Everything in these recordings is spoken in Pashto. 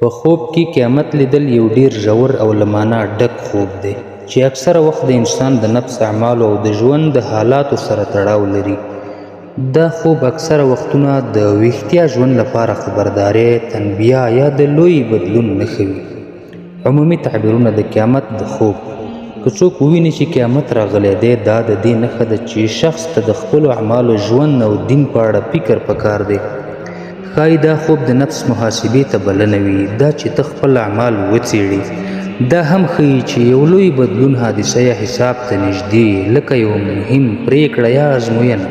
په خوب کې قیامت لیدل یو ډیر ژور او له معنا ډک خوب دی چې اکثره وخت د انسان د نفس اعمالو او د ژوند د حالاتو سره تړاو لري. دا خوب اکثره وختونه د ویښتیا ژوند لپاره خبرداری، تنبیه یا د لوی بدلون نښه وي. عمومي تعبیرونه د قیامت د خوب: که څوک وویني چې قیامت راغلی دی، دا د دې نښه ده چې شخص ته د خپلو اعمالو، ژوند او دین په اړه فکر پکار دی. ښایي دا خوب د نفس محاسبې ته بلنه وي، دا چې ته خپل اعمال وڅېړي. دا هم ښیي چې یو لوی بدلون، حادثه یا حساب ته نږدې، لکه یو مهم پریکړه یا ازموینه.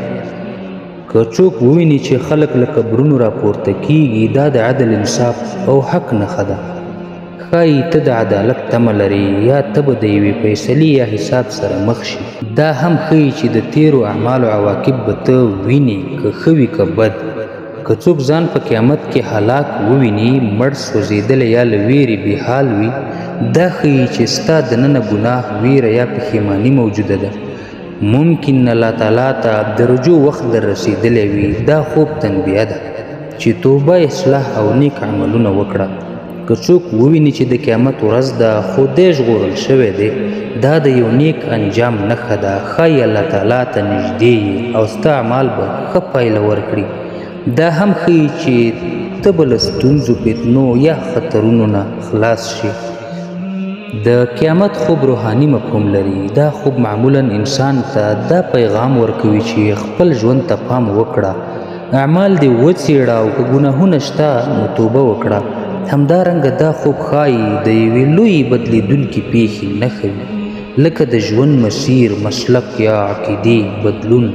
که څوک وویني چې خلک له قبرونو راپورته کیږي، دا د عدل، انصاف او حق نښه ده. ښایي ته د عدالت تمه لرې، یا ته به د یوې فیصلې یا حساب سره مخ شي. دا هم ښیي چې د تیرو اعمالو عواقب به ته وینې، که ښه وي که بد. که څوک ځان په قیامت کې هلاک وویني، مړ، سوځېدلی یا له ویرې بېحال وي، دا ښیي چې ستا دننه ګناه، ویره یا پښیماني موجوده ده. ممکن الله تعالی ته د رجوع وخت در رسېدلی وي. دا خوب تنبیه ده چې توبه، اصلاح او نیک عملونه وکړه. که څوک وویني چې د قیامت ورځ ده خو دی ژغورل شوی دی، دا د یو نیک انجام نښه ده. ښایي الله تعالی ته نږدې یې او ستا اعمال به ښه پایله ورکړي. دا هم ښیي چې ته به له ستونزو، فتنو یا خطرونو نه خلاص شي. د قیامت خوب روحاني مفهوم لري. دا خوب معمولا انسان ته دا پیغام ورکوي چې خپل ژوند ته پام وکړه، اعمال دې وڅېړه او که ګناهونه شته نو توبه وکړه. همدارنګه دا خوب ښایي د یوې لویې بدلېدونکې پیښې نښه وي، لکه د ژوند مسیر، مسلک یا عقیدې بدلون.